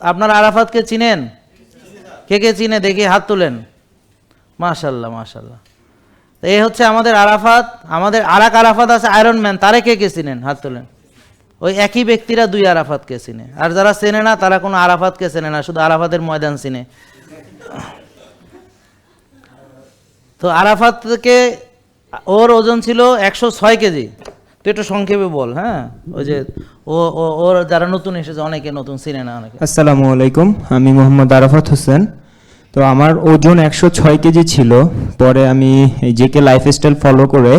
আপনারা আরাফাতকে চিনেন? কে কে চিনে দেখি হাত তুলেন। মাশাআল্লাহ মাশাআল্লাহ। এই হচ্ছে আমাদের আরাফাত। আমাদের আরেক আরাফাত আছে আয়রন ম্যান, তারে কে কে চিনেন হাত তুলেন। ওই একই ব্যক্তিরা দুই আরাফাতকে চিনে, আর যারা চেনে না তারা কোনো আরাফাতকে চেনে না, শুধু আরাফাতের ময়দান চিনে। তো আরাফাতকে ওর ওজন ছিল 106 কেজি। তুই একটু সংক্ষেপে বল। হ্যাঁ, ওই যে ওর যারা নতুন এসেছে অনেকে নতুন চিনে না অনেকে। আসসালামু আলাইকুম, আমি মোহাম্মদ আরাফাত হোসেন। তো আমার ওজন 106 কেজি ছিল। পরে আমি এই জেকে লাইফস্টাইল ফলো করে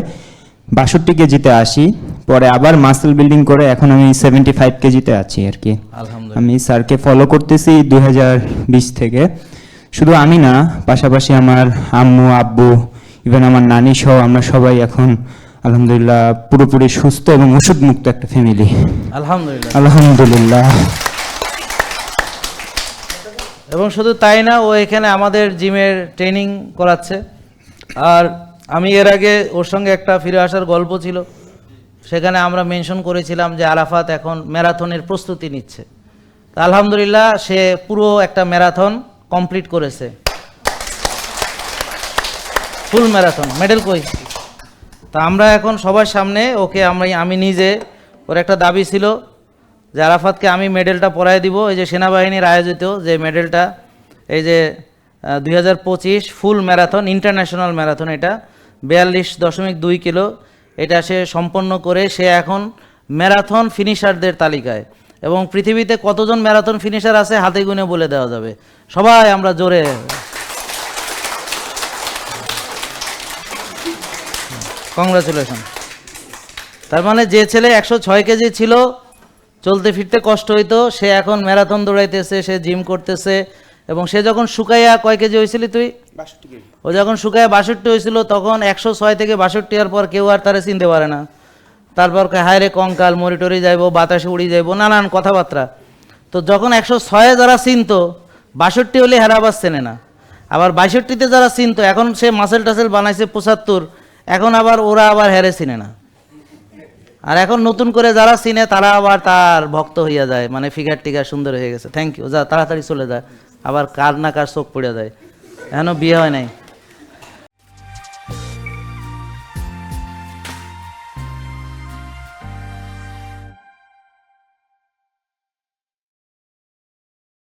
62 কেজিতে আসি। পরে আবার মাসেল বিল্ডিং করে এখন আমি 75 কেজিতে আছি আর কি। আলহামদুলিল্লাহ। আমি স্যারকে ফলো করতেছি 2020 থেকে। শুধু আমি না, পাশাপাশি আমার আম্মু আব্বু ইভেন আমার নানি সহ আমরা সবাই এখন আলহামদুলিল্লাহ পুরোপুরি সুস্থ এবং ওষুধ মুক্ত একটা ফ্যামিলি। আলহামদুলিল্লাহ আলহামদুলিল্লাহ। এবং শুধু তাই না, ও এখানে আমাদের জিমের ট্রেনিং করাচ্ছে। আর আমি এর আগে ওর সঙ্গে একটা ফিরে আসার গল্প ছিল, সেখানে আমরা মেনশন করেছিলাম যে আরাফাত এখন ম্যারাথনের প্রস্তুতি নিচ্ছে। আলহামদুলিল্লাহ সে পুরো একটা ম্যারাথন কমপ্লিট করেছে, ফুল ম্যারাথন। মেডেল কই? তা আমরা এখন সবার সামনে ওকে আমি নিজে, ওর একটা দাবি ছিল যে আরাফাতকে আমি মেডেলটা পরাই দিব। এই যে সেনাবাহিনীর আয়োজিত যে মেডেলটা, এই যে 2025 ফুল ম্যারাথন, ইন্টারন্যাশনাল ম্যারাথন, এটা 42.2 কিলো, এটা সে সম্পন্ন করে সে এখন ম্যারাথন ফিনিশারদের তালিকায়। এবং পৃথিবীতে কতজন ম্যারাথন ফিনিশার আছে হাতে গুনে বলে দেওয়া যাবে। সবাই আমরা জোরে কংগ্রাচুলেশন। তার মানে যে ছেলে 106 কেজি ছিল, চলতে ফিরতে কষ্ট হইতো, সে এখন ম্যারাথন দৌড়াইতেছে, সে জিম করতেছে। এবং সে যখন শুকাইয়া কয় কেজি হয়েছিলি তুই? 62 কেজি। ও যখন শুকাইয়া 62 হয়েছিল, তখন 106 থেকে 62 হওয়ার পর কেউ আর তারে চিনতে পারে না। তারপর হায় রে কঙ্কাল, মরিটরি যাইব, বাতাসে উড়ি যাইব, নানান কথাবার্তা। তো যখন 106 যারা চিনতো, 62 হলে হেরাবাস চেনে না। আবার 62তে যারা চিনতো, এখন সে মাসেল টাসেল বানাইছে 75, এখন আবার ওরা আবার হেরে চিনে না। আর এখন নতুন করে যারা চিনে তারা আবার তার ভক্ত হইয়া যায়, মানে ফিগার টিগার সুন্দর হয়ে গেছে, থ্যাংক ইউ, যা তাড়াতাড়ি চলে যায়। আবার কার না কার চোখ পড়ে যায়, এখনো বিয়ে হয় নাই।